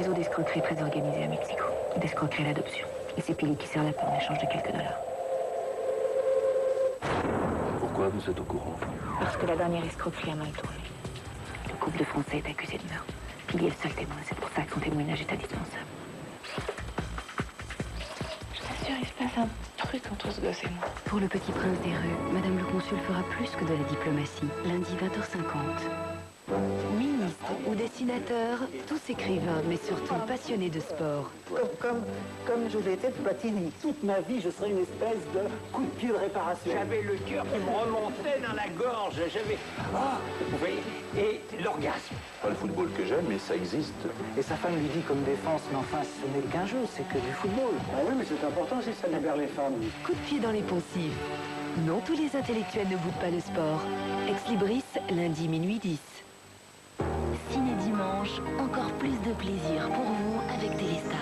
réseau d'escroquerie très organisé à Mexico. D'escroquerie à l'adoption. Et c'est Pili qui sert la pomme en échange de quelques dollars. Pourquoi vous êtes au courant? Parce que la dernière escroquerie a mal tourné. Le couple de Français est accusé de meurtre. Pili est le seul témoin, c'est pour ça que son témoignage est indispensable. Je t'assure, il se passe un truc entre ce gosse et moi. Pour le petit prince des rues, Madame le consul fera plus que de la diplomatie. Lundi 20h50. Ministres ou dessinateurs, tous écrivains, mais surtout passionnés de sport. Comme je l'étais de Platini. Toute ma vie, je serais une espèce de coup de pied de réparation. J'avais le cœur qui me remontait dans la gorge. J'avais... vous voyez, et l'orgasme. Pas le football que j'aime, mais ça existe. Et sa femme lui dit comme défense, mais enfin, ce n'est qu'un jeu, c'est que du football. Ah oui, mais c'est important si ça libère les femmes. Coup de pied dans les poncifs. Non, tous les intellectuels ne boutent pas le sport. Ex Libris, lundi minuit 10. Ciné dimanche, encore plus de plaisir pour vous avec Téléstar.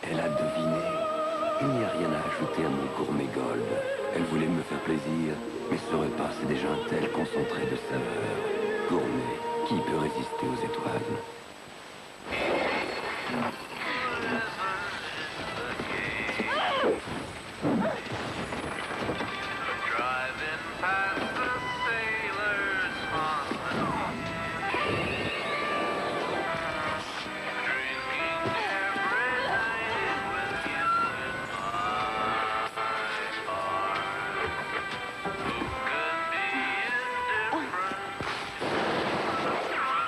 Elle a deviné. Il n'y a rien à ajouter à mon gourmet gold. Elle voulait me faire plaisir, mais ce repas, c'est déjà un tel concentré de saveurs. Gourmet, qui peut résister aux étoiles?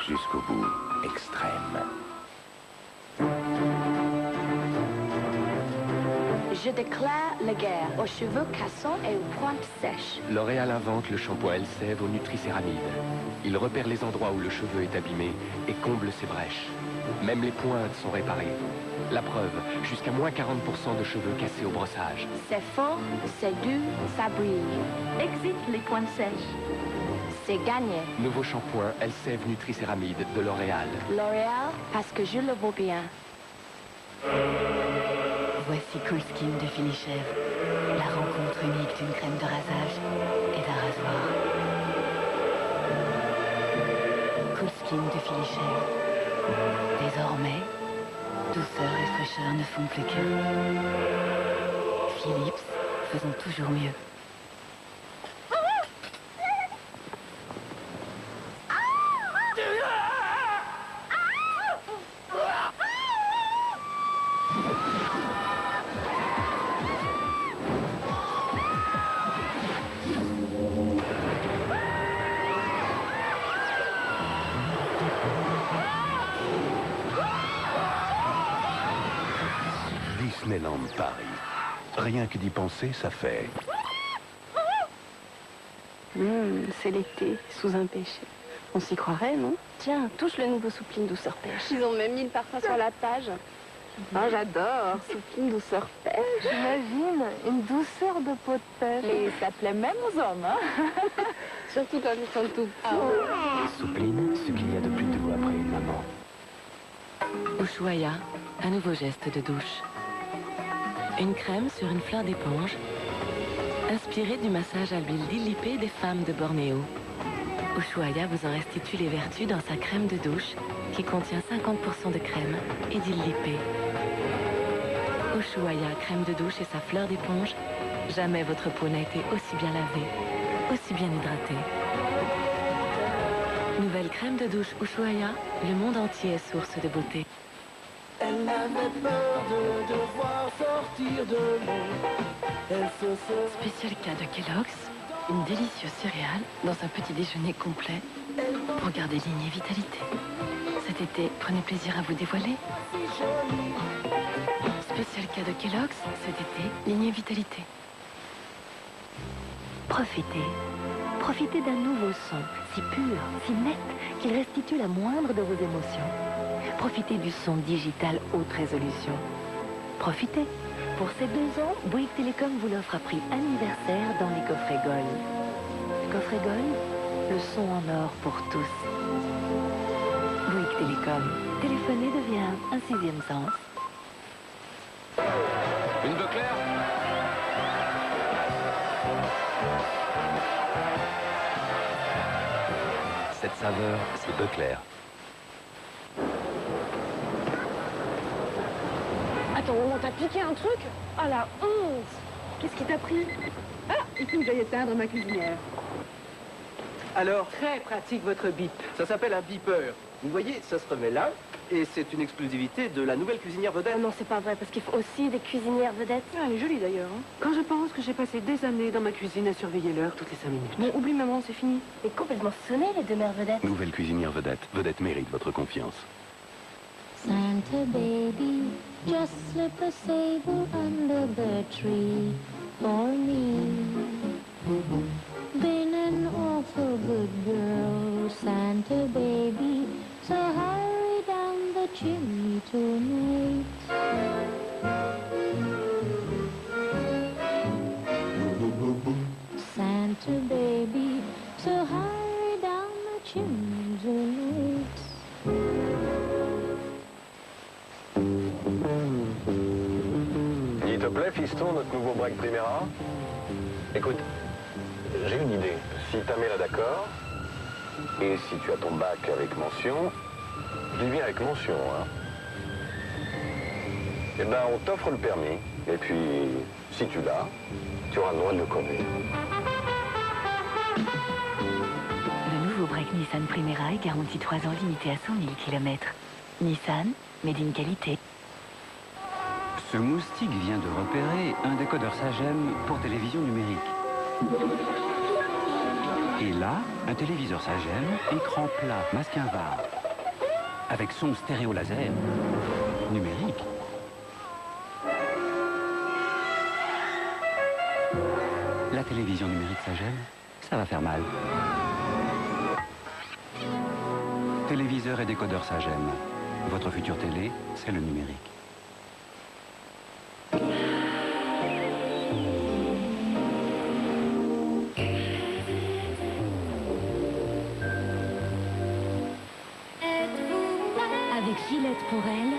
Jusqu'au bout extrême. Je déclare la guerre aux cheveux cassants et aux pointes sèches. L'Oréal invente le shampoing Elseve au Nutricéramide. Il repère les endroits où le cheveu est abîmé et comble ses brèches. Même les pointes sont réparées. La preuve, jusqu'à moins 40% de cheveux cassés au brossage. C'est fort, c'est dur, ça brille. Exit les pointes sèches. C'est gagné. Nouveau shampoing Elseve Nutricéramide de L'Oréal. L'Oréal, parce que je le vaux bien. Voici Cool Skin de Finichèvre. La rencontre unique d'une crème de rasage et d'un rasoir. Cool Skin de Finichèvre. Désormais, douceur et fraîcheur ne font plus qu'un. Philips, faisons toujours mieux. Disneyland Paris. Rien que d'y penser, ça fait... C'est l'été, sous un péché. On s'y croirait, non? Tiens, touche le nouveau Soupline douceur pêche. Ils ont même mis le parfum sur la page. Ah, j'adore, Soupline douceur pêche. J'imagine, une douceur de peau de pêche. Et ça plaît même aux hommes, hein? Surtout quand ils sont tout petits. Soupline, ce qu'il y a de plus doux après une maman. Ushuaïa, un nouveau geste de douche. Une crème sur une fleur d'éponge, inspirée du massage à l'huile d'Illipé des femmes de Bornéo. Ushuaïa vous en restitue les vertus dans sa crème de douche qui contient 50% de crème et d'Illipé. Ushuaïa, crème de douche et sa fleur d'éponge, jamais votre peau n'a été aussi bien lavée, aussi bien hydratée. Nouvelle crème de douche Ushuaïa, le monde entier est source de beauté. Elle n'avait peur de devoir sortir de l'eau. Elle se Spécial cas de Kellogg's, une délicieuse céréale dans un petit déjeuner complet pour garder ligne et vitalité. Cet été, prenez plaisir à vous dévoiler. Spécial cas de Kellogg's, cet été, ligne et vitalité. Profitez. Profitez d'un nouveau son, si pur, si net, qu'il restitue la moindre de vos émotions. Profitez du son digital haute résolution. Profitez. Pour ces 2 ans, Bouygues Télécom vous l'offre à prix anniversaire dans les coffrets Gold. Coffret Gold, Le son en or pour tous. Bouygues Télécom. Téléphoner devient un sixième sens. Une bœuf claire? Cette saveur, c'est bœuf clair. Attends, on t'a piqué un truc? Ah la honte! Qu'est-ce qui t'a pris? Ah, il faut que j'aille éteindre ma cuisinière. Alors, très pratique votre bip. Ça s'appelle un beeper. Vous voyez, ça se remet là, et c'est une exclusivité de la nouvelle cuisinière vedette. Ah non, c'est pas vrai, parce qu'il faut aussi des cuisinières vedettes. Ah, elle est jolie d'ailleurs. Hein. Quand je pense que j'ai passé des années dans ma cuisine à surveiller l'heure toutes les 5 minutes. Bon, oublie maman, c'est fini. Et complètement sonné, les deux mères vedettes. Nouvelle cuisinière vedette. Vedette mérite votre confiance. Santa baby, just slip a sable under the tree for me. Been an awful good girl, Santa baby, so hurry down the chimney tonight. Santa baby, so hurry down the chimney tonight. Il te plaît, fiston, notre nouveau break Primera? Écoute, j'ai une idée. Si ta mère est d'accord, et si tu as ton bac avec mention, je dis bien avec mention, hein. Eh ben, on t'offre le permis, et puis, si tu l'as, tu auras le droit de le conduire. Le nouveau break Nissan Primera est garanti 3 ans limité à 100 000 km. Nissan, made in qualité. Ce moustique vient de repérer un décodeur Sagem pour télévision numérique. Et là, un téléviseur Sagem, écran plat, masque var, avec son stéréo laser numérique. La télévision numérique Sagem, ça va faire mal. Téléviseur et décodeur Sagem. Votre future télé, c'est le numérique. Avec Gillette pour elle,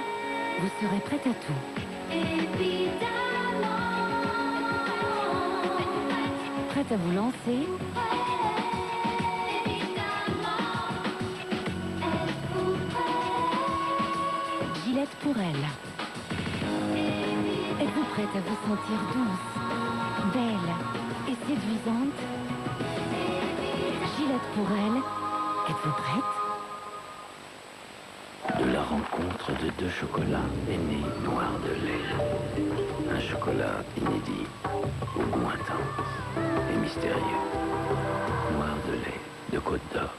vous serez prête à tout. Prête à vous lancer. Gillette pour elle. Êtes-vous prête à vous sentir douce, belle et séduisante? Gillette pour elle. Êtes-vous prête? De la rencontre de deux chocolats est né Noir de lait. Un chocolat inédit, au goût intense et mystérieux. Noir de lait de Côte d'Or.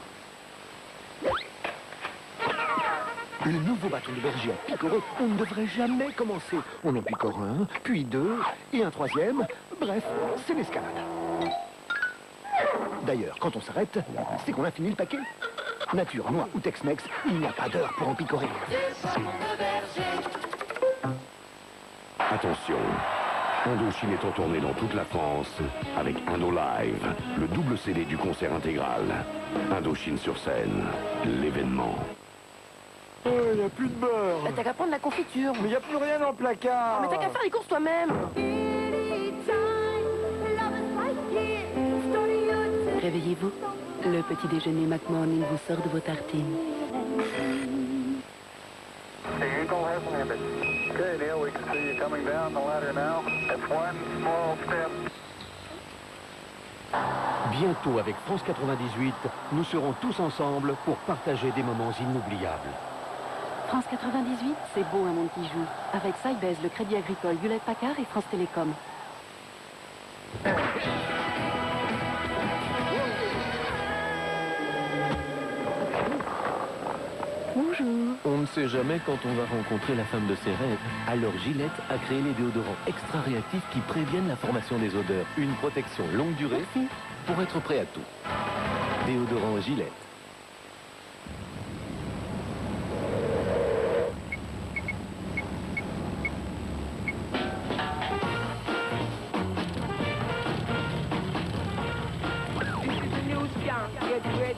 Le nouveau bâton de berger à picorer, on ne devrait jamais commencer. On en picore un, puis deux, et un troisième. Bref, c'est l'escalade. D'ailleurs, quand on s'arrête, c'est qu'on a fini le paquet. Nature, noix ou Tex-Mex, il n'y a pas d'heure pour en picorer. Attention, Indochine est en tournée dans toute la France avec Indo Live, le double CD du concert intégral. Indochine sur scène, l'événement. Oh, il n'y a plus de beurre. Bah, t'as qu'à prendre la confiture. Mais il n'y a plus rien dans le placard. Mais t'as qu'à faire les courses toi-même. Réveillez-vous. Le petit déjeuner McMorning vous sort de vos tartines. Bientôt avec France 98, nous serons tous ensemble pour partager des moments inoubliables. France 98, c'est beau un monde qui joue. Avec Sybase, le Crédit Agricole, Hewlett Packard et France Télécom. Bonjour. On ne sait jamais quand on va rencontrer la femme de ses rêves. Alors Gillette a créé les déodorants extra réactifs qui préviennent la formation des odeurs. Une protection longue durée pour être prêt à tout. Déodorant Gillette. get ready.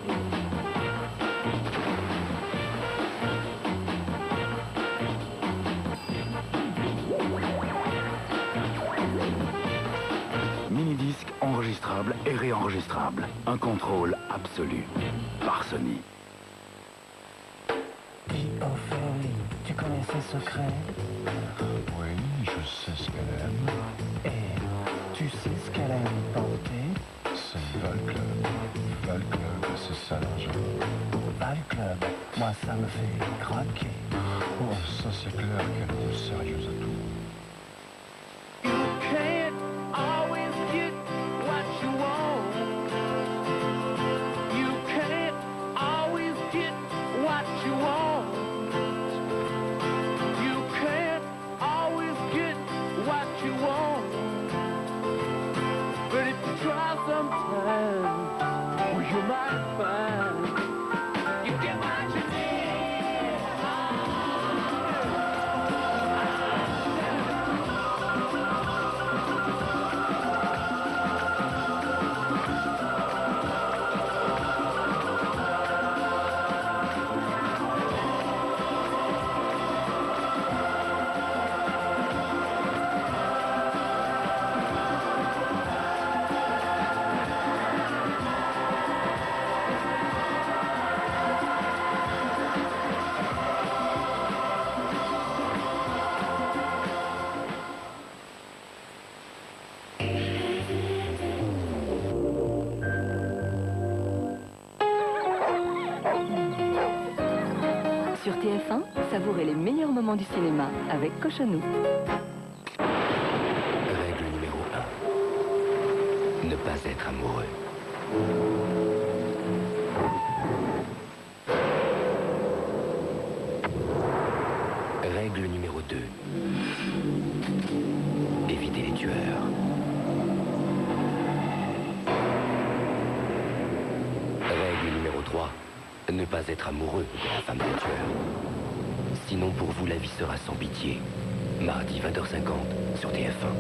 Mini-disque enregistrable et réenregistrable. Un contrôle absolu. Par Sony. Ophélie, tu connais ses secrets? Oui, je sais ce qu'elle aime. Et tu sais ce qu'elle aime porter? C'est Val Club. Val Club, c'est ça l'argent. Val Club, moi ça me fait craquer. Oh, ça c'est clair qu'elle est sérieuse à tout. You can't always get what you want. You can't always get what you want. You can't always get what you want. But if you try sometime, well, you might find you get what you need. Sur TF1, savourez les meilleurs moments du cinéma avec Cochonou. Règle numéro 1. Ne pas être amoureux. Règle numéro 2. Éviter les tueurs. Règle numéro 3. Ne pas être amoureux de la femme d'un tueur. Sinon, pour vous, la vie sera sans pitié. Mardi 20h50 sur TF1.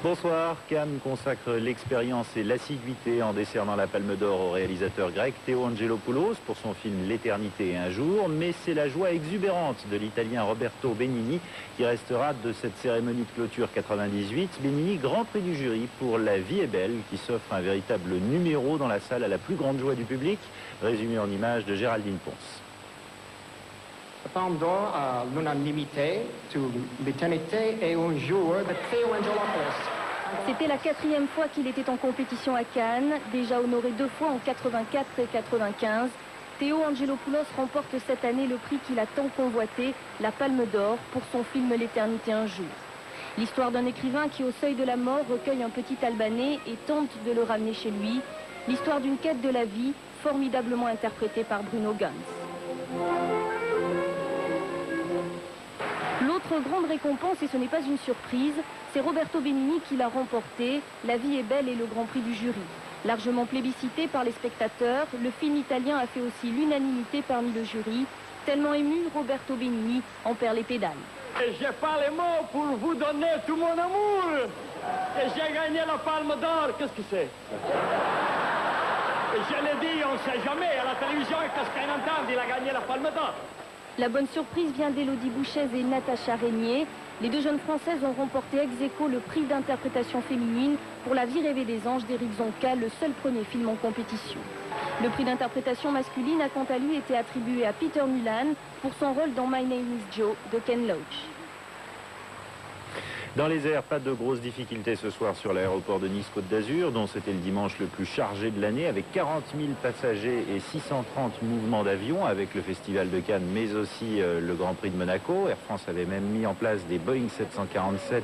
Bonsoir, Cannes consacre l'expérience et l'assiduité en décernant la Palme d'Or au réalisateur grec Théo Angelopoulos pour son film L'éternité et un jour, mais c'est la joie exubérante de l'italien Roberto Benigni qui restera de cette cérémonie de clôture 98. Benigni, grand prix du jury pour La vie est belle, qui s'offre un véritable numéro dans la salle à la plus grande joie du public, résumé en images de Géraldine Ponce. Palme d'Or à l'unanimité de L'éternité et un jour de Théo Angelopoulos. C'était la 4e fois qu'il était en compétition à Cannes, déjà honoré 2 fois en 84 et 95. Théo Angelopoulos remporte cette année le prix qu'il a tant convoité, la Palme d'Or, pour son film L'éternité un jour. L'histoire d'un écrivain qui, au seuil de la mort, recueille un petit Albanais et tente de le ramener chez lui. L'histoire d'une quête de la vie, formidablement interprétée par Bruno Ganz. L'autre grande récompense, et ce n'est pas une surprise, c'est Roberto Benigni qui l'a remporté. La vie est belle et le grand prix du jury. Largement plébiscité par les spectateurs, le film italien a fait aussi l'unanimité parmi le jury. Tellement ému, Roberto Benigni en perd les pédales. Et j'ai pas les mots pour vous donner tout mon amour. Et j'ai gagné la Palme d'Or, qu'est-ce que c'est? Et je l'ai dit, on ne sait jamais, à la télévision, qu'est-ce qu'on entend, il a gagné la Palme d'Or. La bonne surprise vient d'Élodie Bouchez et Natacha Régnier. Les deux jeunes Françaises ont remporté ex aequo le prix d'interprétation féminine pour La vie rêvée des anges d'Éric Zonka, le seul premier film en compétition. Le prix d'interprétation masculine a quant à lui été attribué à Peter Mullan pour son rôle dans My Name is Joe de Ken Loach. Dans les airs, pas de grosses difficultés ce soir sur l'aéroport de Nice-Côte d'Azur, dont c'était le dimanche le plus chargé de l'année, avec 40 000 passagers et 630 mouvements d'avion, avec le Festival de Cannes, mais aussi le Grand Prix de Monaco. Air France avait même mis en place des Boeing 747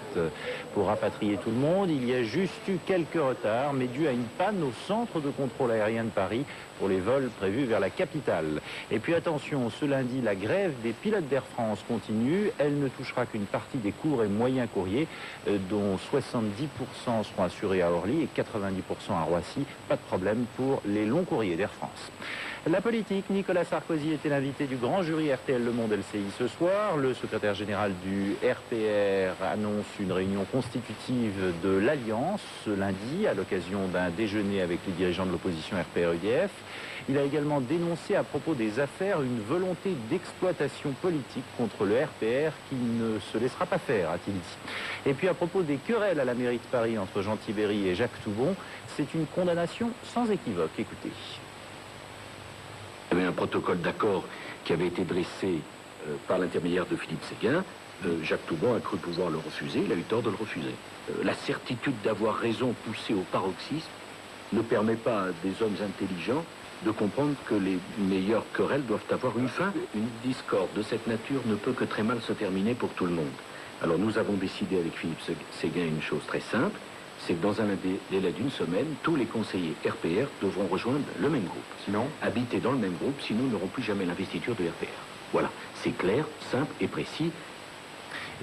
pour rapatrier tout le monde. Il y a juste eu quelques retards, mais dû à une panne au centre de contrôle aérien de Paris pour les vols prévus vers la capitale. Et puis attention, ce lundi, la grève des pilotes d'Air France continue. Elle ne touchera qu'une partie des courts et moyens courriers, dont 70% seront assurés à Orly et 90% à Roissy. Pas de problème pour les longs courriers d'Air France. La politique, Nicolas Sarkozy était l'invité du grand jury RTL Le Monde LCI ce soir. Le secrétaire général du RPR annonce une réunion constitutive de l'Alliance ce lundi à l'occasion d'un déjeuner avec les dirigeants de l'opposition RPR-UDF. Il a également dénoncé à propos des affaires une volonté d'exploitation politique contre le RPR qui ne se laissera pas faire, a-t-il dit. Et puis à propos des querelles à la mairie de Paris entre Jean Tibéri et Jacques Toubon, c'est une condamnation sans équivoque. Écoutez. Il y avait un protocole d'accord qui avait été dressé par l'intermédiaire de Philippe Séguin. Jacques Toubon a cru pouvoir le refuser, il a eu tort de le refuser. La certitude d'avoir raison poussée au paroxysme ne permet pas à des hommes intelligents de comprendre que les meilleures querelles doivent avoir une fin. Une discorde de cette nature ne peut que très mal se terminer pour tout le monde. Alors nous avons décidé avec Philippe Séguin une chose très simple, c'est que dans un délai d'une semaine, tous les conseillers RPR devront rejoindre le même groupe. Sinon, habiter dans le même groupe, sinon ils n'auront plus jamais l'investiture de RPR. Voilà, c'est clair, simple et précis.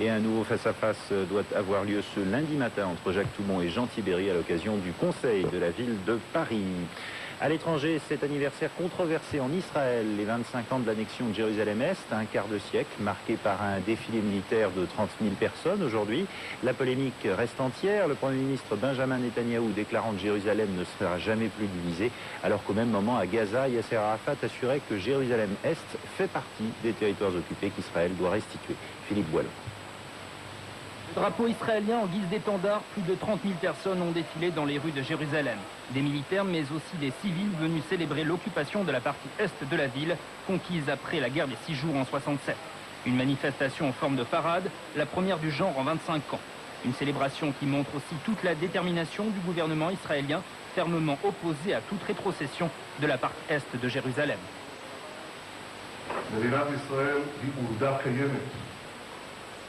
Et un nouveau face-à-face doit avoir lieu ce lundi matin entre Jacques Toubon et Jean Tibéri à l'occasion du Conseil de la ville de Paris. À l'étranger, cet anniversaire controversé en Israël, les 25 ans de l'annexion de Jérusalem-Est, un quart de siècle, marqué par un défilé militaire de 30 000 personnes aujourd'hui. La polémique reste entière, le Premier ministre Benjamin Netanyahou déclarant que Jérusalem ne sera jamais plus divisée, alors qu'au même moment, à Gaza, Yasser Arafat assurait que Jérusalem-Est fait partie des territoires occupés qu'Israël doit restituer. Philippe Boileau. Drapeau israélien en guise d'étendard, plus de 30 000 personnes ont défilé dans les rues de Jérusalem. Des militaires, mais aussi des civils venus célébrer l'occupation de la partie est de la ville, conquise après la guerre des 6 jours en 67. Une manifestation en forme de parade, la première du genre en 25 ans. Une célébration qui montre aussi toute la détermination du gouvernement israélien, fermement opposé à toute rétrocession de la partie est de Jérusalem.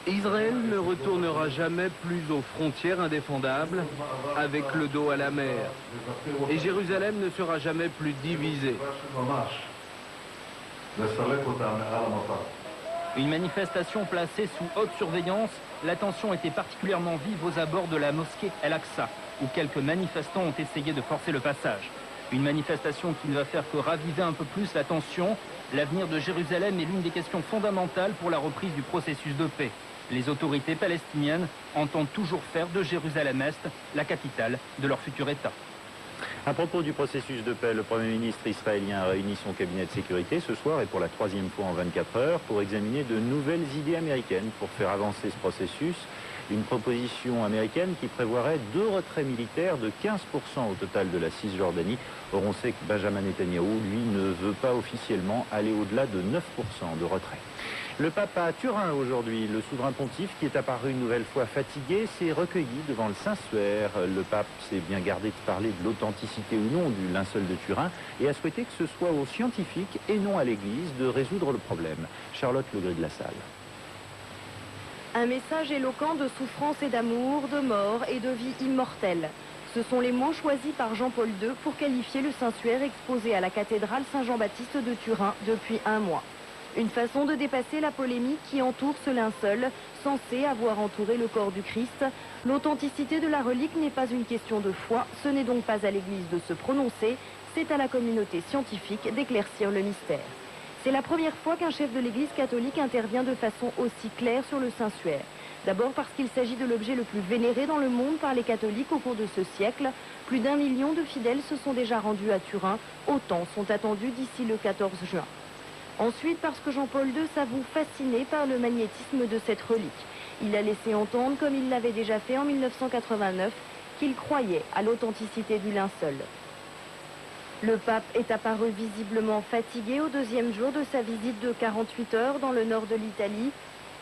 Israël ne retournera jamais plus aux frontières indéfendables avec le dos à la mer. Et Jérusalem ne sera jamais plus divisée. Une manifestation placée sous haute surveillance, la tension était particulièrement vive aux abords de la mosquée El-Aqsa, où quelques manifestants ont essayé de forcer le passage. Une manifestation qui ne va faire que raviver un peu plus la tension. L'avenir de Jérusalem est l'une des questions fondamentales pour la reprise du processus de paix. Les autorités palestiniennes entendent toujours faire de Jérusalem-Est la capitale de leur futur État. À propos du processus de paix, le Premier ministre israélien a réuni son cabinet de sécurité ce soir et pour la 3e fois en 24 heures pour examiner de nouvelles idées américaines pour faire avancer ce processus. Une proposition américaine qui prévoirait 2 retraits militaires de 15% au total de la Cisjordanie. Or, on sait que Benjamin Netanyahou, lui, ne veut pas officiellement aller au-delà de 9% de retrait. Le pape à Turin aujourd'hui, le souverain pontife qui est apparu une nouvelle fois fatigué, s'est recueilli devant le Saint-Suaire. Le pape s'est bien gardé de parler de l'authenticité ou non du linceul de Turin et a souhaité que ce soit aux scientifiques et non à l'Église de résoudre le problème. Charlotte Legris de la Salle. Un message éloquent de souffrance et d'amour, de mort et de vie immortelle. Ce sont les mots choisis par Jean-Paul II pour qualifier le Saint-Suaire exposé à la cathédrale Saint-Jean-Baptiste de Turin depuis un mois. Une façon de dépasser la polémique qui entoure ce linceul, censé avoir entouré le corps du Christ. L'authenticité de la relique n'est pas une question de foi, ce n'est donc pas à l'Église de se prononcer, c'est à la communauté scientifique d'éclaircir le mystère. C'est la première fois qu'un chef de l'Église catholique intervient de façon aussi claire sur le Saint-Suaire. D'abord parce qu'il s'agit de l'objet le plus vénéré dans le monde par les catholiques au cours de ce siècle. Plus d'1 million de fidèles se sont déjà rendus à Turin, autant sont attendus d'ici le 14 juin. Ensuite, parce que Jean-Paul II s'avoue fasciné par le magnétisme de cette relique. Il a laissé entendre, comme il l'avait déjà fait en 1989, qu'il croyait à l'authenticité du linceul. Le pape est apparu visiblement fatigué au 2e jour de sa visite de 48 heures dans le nord de l'Italie.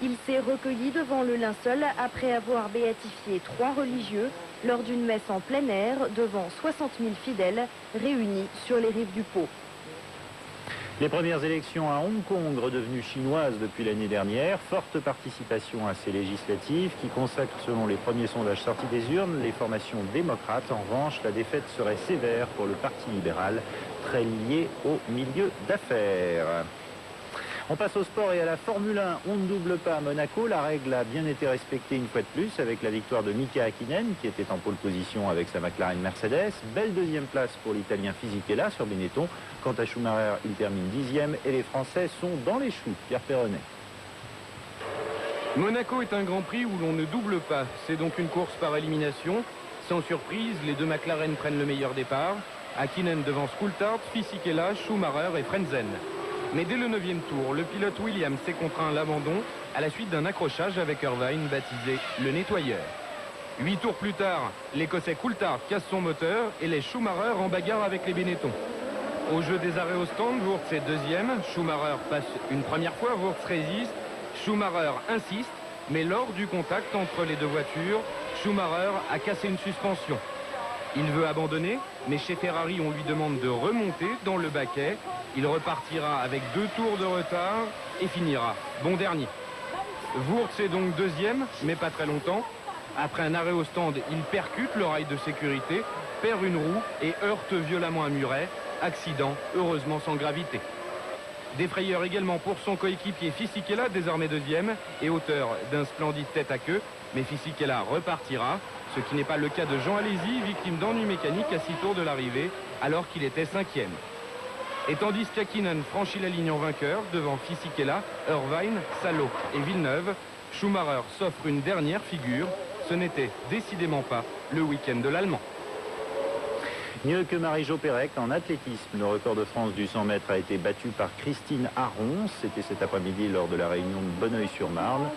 Il s'est recueilli devant le linceul après avoir béatifié 3 religieux lors d'une messe en plein air devant 60 000 fidèles réunis sur les rives du Pô. Les premières élections à Hong Kong, redevenues chinoises depuis l'année dernière, forte participation à ces législatives qui consacrent, selon les premiers sondages sortis des urnes, les formations démocrates. En revanche, la défaite serait sévère pour le Parti libéral, très lié au milieu d'affaires. On passe au sport et à la Formule 1. On ne double pas à Monaco. La règle a bien été respectée une fois de plus avec la victoire de Mika Häkkinen qui était en pole position avec sa McLaren Mercedes. Belle deuxième place pour l'Italien Fisichella sur Benetton. Quant à Schumacher, il termine 10e et les Français sont dans les choux. Pierre Perronnet. Monaco est un Grand Prix où l'on ne double pas. C'est donc une course par élimination. Sans surprise, les deux McLaren prennent le meilleur départ. Häkkinen devance Coulthard, Fisichella, Schumacher et Frentzen. Mais dès le 9e tour, le pilote Williams s'est contraint à l'abandon à la suite d'un accrochage avec Irvine baptisé le nettoyeur. 8 tours plus tard, l'Écossais Coulthard casse son moteur et laisse Schumacher en bagarre avec les Benetton. Au jeu des arrêts au stand, Wurz est deuxième. Schumacher passe une première fois, Wurz résiste. Schumacher insiste, mais lors du contact entre les deux voitures, Schumacher a cassé une suspension. Il veut abandonner, mais chez Ferrari, on lui demande de remonter dans le baquet. Il repartira avec 2 tours de retard et finira bon dernier. Wurz est donc deuxième, mais pas très longtemps. Après un arrêt au stand, il percute le rail de sécurité, perd une roue et heurte violemment un muret. Accident, heureusement sans gravité. Des frayeurs également pour son coéquipier Fisichella, désormais deuxième, et auteur d'un splendide tête à queue. Mais Fisichella repartira, ce qui n'est pas le cas de Jean Alesi, victime d'ennuis mécaniques à 6 tours de l'arrivée, alors qu'il était 5e. Et tandis qu'Hakkinen franchit la ligne en vainqueur, devant Fisichella, Irvine, Salo et Villeneuve, Schumacher s'offre une dernière figure. Ce n'était décidément pas le week-end de l'Allemand. Mieux que Marie-Jo Pérec en athlétisme, le record de France du 100 mètres a été battu par Christine Aron. C'était cet après-midi lors de la réunion de Bonneuil-sur-Marne.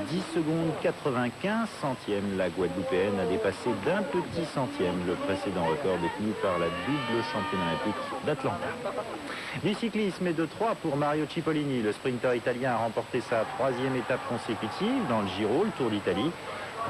10 secondes 95 centièmes. La Guadeloupéenne a dépassé d'un petit centième le précédent record détenu par la double championne olympique d'Atlanta. Du cyclisme et de 3 pour Mario Cipollini. Le sprinter italien a remporté sa 3e étape consécutive dans le Giro, le Tour d'Italie.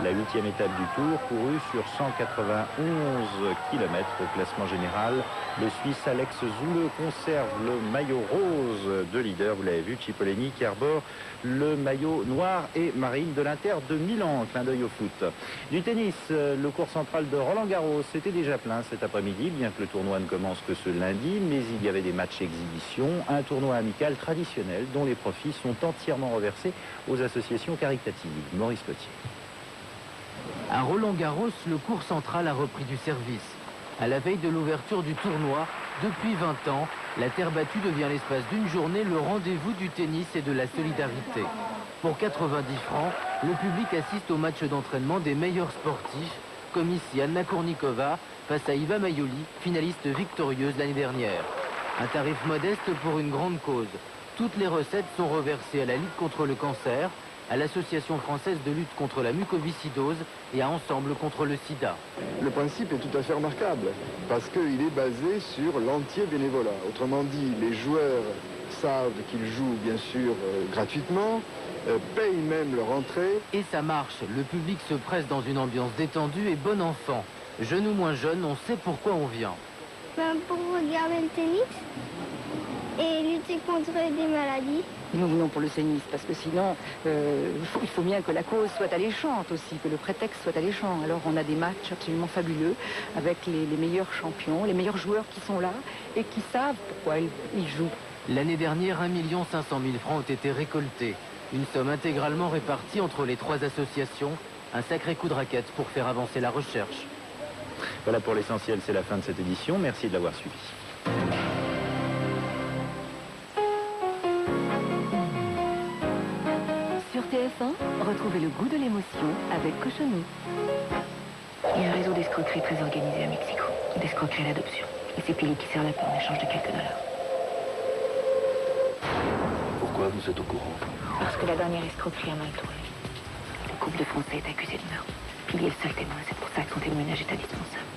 La 8e étape du Tour, courue sur 191 km au classement général. Le Suisse Alex Zoule conserve le maillot rose de leader. Vous l'avez vu, Cipollini qui arbore le maillot noir et marine de l'Inter de Milan. Clin d'œil au foot. Du tennis, le court central de Roland-Garros était déjà plein cet après-midi, bien que le tournoi ne commence que ce lundi. Mais il y avait des matchs exhibition, un tournoi amical traditionnel dont les profits sont entièrement reversés aux associations caritatives. Maurice Potier. À Roland-Garros, le court central a repris du service. À la veille de l'ouverture du tournoi, depuis 20 ans, la terre battue devient l'espace d'une journée le rendez-vous du tennis et de la solidarité. Pour 90 francs, le public assiste au match d'entraînement des meilleurs sportifs, comme ici Anna Kournikova face à Iva Maioli, finaliste victorieuse l'année dernière. Un tarif modeste pour une grande cause. Toutes les recettes sont reversées à la Ligue contre le cancer, à l'Association française de lutte contre la mucoviscidose et à Ensemble contre le sida. Le principe est tout à fait remarquable parce qu'il est basé sur l'entier bénévolat. Autrement dit, les joueurs savent qu'ils jouent bien sûr gratuitement, payent même leur entrée. Et ça marche, le public se presse dans une ambiance détendue et bon enfant. Jeunes ou moins jeunes, on sait pourquoi on vient. Pour regarder le tennis et lutter contre des maladies. Nous venons pour le tennis, parce que sinon, il faut bien que la cause soit alléchante aussi, que le prétexte soit alléchant. Alors on a des matchs absolument fabuleux avec les meilleurs champions, les meilleurs joueurs qui sont là et qui savent pourquoi ils jouent. L'année dernière, 1 500 000 francs ont été récoltés. Une somme intégralement répartie entre les 3 associations. Un sacré coup de raquette pour faire avancer la recherche. Voilà pour l'essentiel, c'est la fin de cette édition. Merci de l'avoir suivi. Sur TF1, retrouvez le goût de l'émotion avec Cochonou. Il y a un réseau d'escroquerie très organisé à Mexico. D'escroquerie à l'adoption. Et c'est Pili qui sert la porte en échange de quelques dollars. Pourquoi vous êtes au courant? Parce que la dernière escroquerie a mal tourné. Le couple de Français est accusé de meurtre. Pili est le seul témoin, c'est pour ça que son témoignage est indispensable.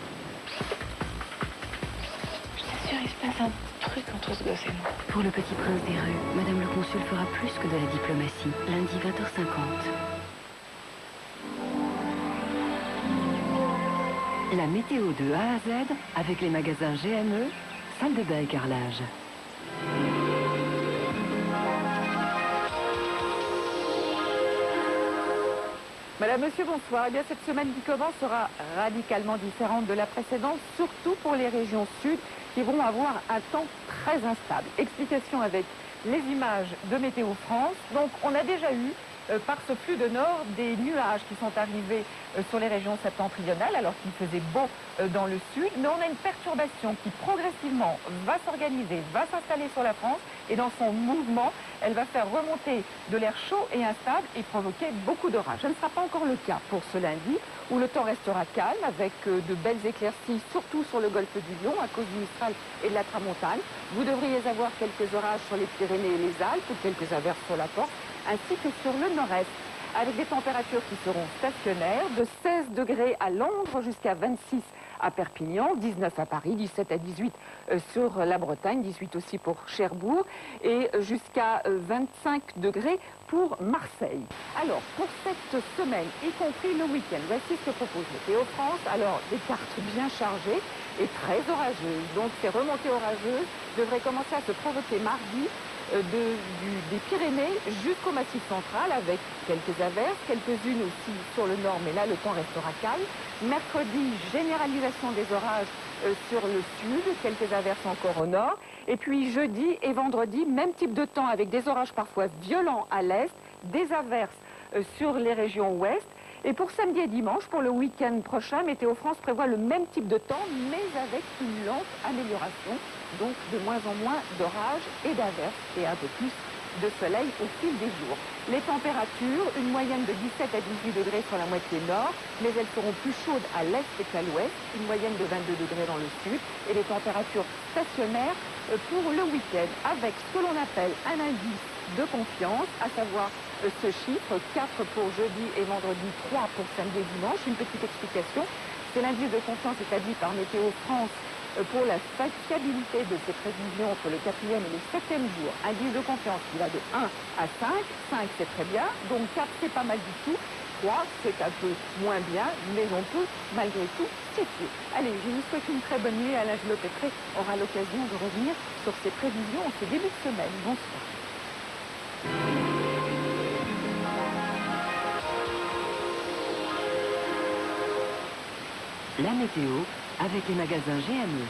Je t'assure, il se passe un truc entre ce gosse et moi. Pour le petit prince des rues, Madame le consul fera plus que de la diplomatie. Lundi 20h50. La météo de A à Z avec les magasins GME, salle de bain et carrelage. Madame, Monsieur, bonsoir. Eh bien, cette semaine qui commence sera radicalement différente de la précédente, surtout pour les régions sud qui vont avoir un temps très instable. Explication avec les images de Météo France. Donc on a déjà eu par ce flux de nord des nuages qui sont arrivés sur les régions septentrionales alors qu'il faisait beau dans le sud. Mais on a une perturbation qui progressivement va s'organiser, va s'installer sur la France et dans son mouvement, elle va faire remonter de l'air chaud et instable et provoquer beaucoup d'orages. Ce ne sera pas encore le cas pour ce lundi où le temps restera calme avec de belles éclaircies, surtout sur le golfe du Lion à cause du Mistral et de la Tramontane. Vous devriez avoir quelques orages sur les Pyrénées et les Alpes ou quelques averses sur la Corse, ainsi que sur le nord-est, avec des températures qui seront stationnaires, de 16 degrés à Londres jusqu'à 26 à Perpignan, 19 à Paris, 17 à 18 sur la Bretagne, 18 aussi pour Cherbourg, et jusqu'à 25 degrés pour Marseille. Alors, pour cette semaine, y compris le week-end, voici ce que propose Météo France. Alors, des cartes bien chargées et très orageuses. Donc, ces remontées orageuses devraient commencer à se provoquer mardi, des Pyrénées jusqu'au Massif central avec quelques averses, quelques-unes aussi sur le nord, mais là le temps restera calme. Mercredi, généralisation des orages sur le sud, quelques averses encore au nord. Et puis jeudi et vendredi, même type de temps avec des orages parfois violents à l'est, des averses sur les régions ouest. Et pour samedi et dimanche, pour le week-end prochain, Météo France prévoit le même type de temps, mais avec une lente amélioration. Donc de moins en moins d'orages et d'averses et un peu plus de soleil au fil des jours. Les températures, une moyenne de 17 à 18 degrés sur la moitié nord, mais elles seront plus chaudes à l'est qu'à l'ouest, une moyenne de 22 degrés dans le sud, et les températures stationnaires pour le week-end, avec ce que l'on appelle un indice de confiance, à savoir ce chiffre, 4 pour jeudi et vendredi, 3 pour samedi et dimanche. Une petite explication, c'est l'indice de confiance établi par Météo France pour la fiabilité de ces prévisions entre le 4e et le 7e jour. Indice de confiance qui va de 1 à 5. 5 c'est très bien, donc 4 c'est pas mal du tout. 3 c'est un peu moins bien, mais on peut malgré tout s'y fier. Allez, je vous souhaite une très bonne nuit. Alain Gelot-Pétré aura l'occasion de revenir sur ces prévisions en ce début de semaine. Bonsoir. La météo avec les magasins GME.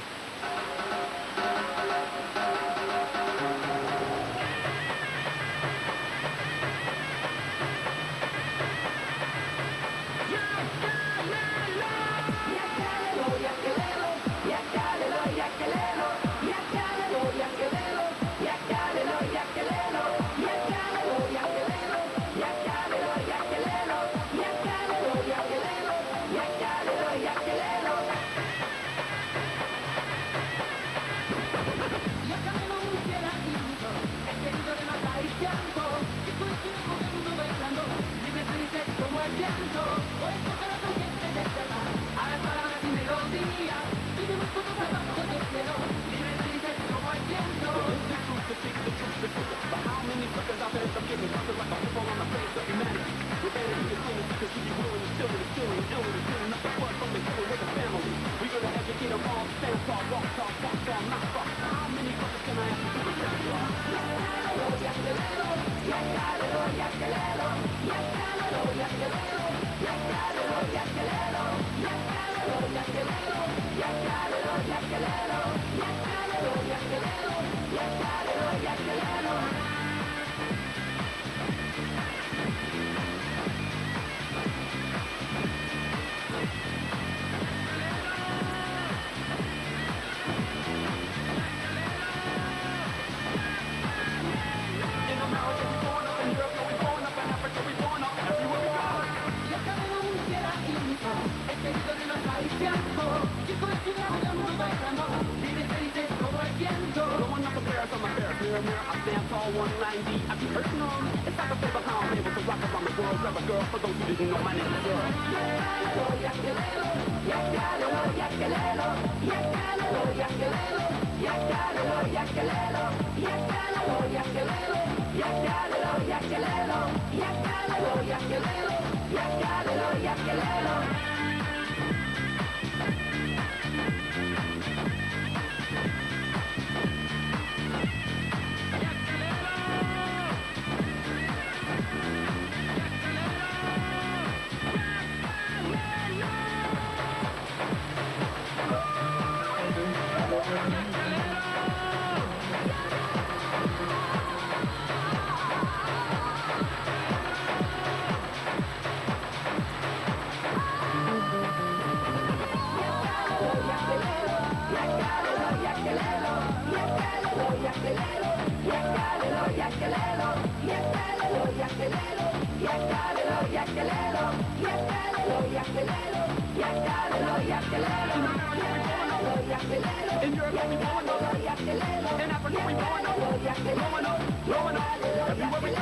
In Europe, we blowing up. In Africa, we blowing up. Blowing up, blowing up. Everywhere we go.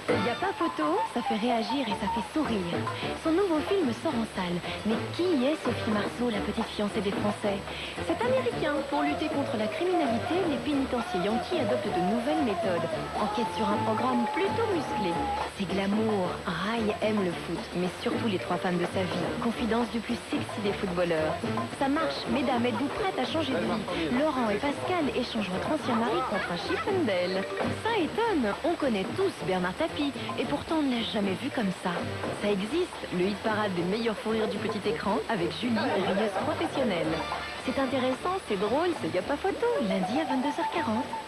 Y a pas photo, ça fait réagir et ça fait sourire. Son nouveau film sort en salle. Mais qui est Sophie Marceau, la petite fiancée des Français? C'est américain. Pour lutter contre la criminalité, les pénitenciers yankees adoptent de nouvelles méthodes. Enquête sur un programme plutôt musclé. C'est glamour. Ray aime le foot, mais surtout les 3 femmes de sa vie. Confidence du plus sexy des footballeurs. Ça marche, mesdames, êtes-vous prêtes à changer de vie? Laurent et Pascal échangent votre ancien mari contre un Chippendale. Ça étonne, on connaît tous Bernard Tapie, et pourtant on ne l'a jamais vu comme ça. Ça existe, le hit parade des meilleurs fous rires du petit écran avec Julie, rieuse professionnelle. C'est intéressant, c'est drôle, c'est y a pas photo, lundi à 22h40.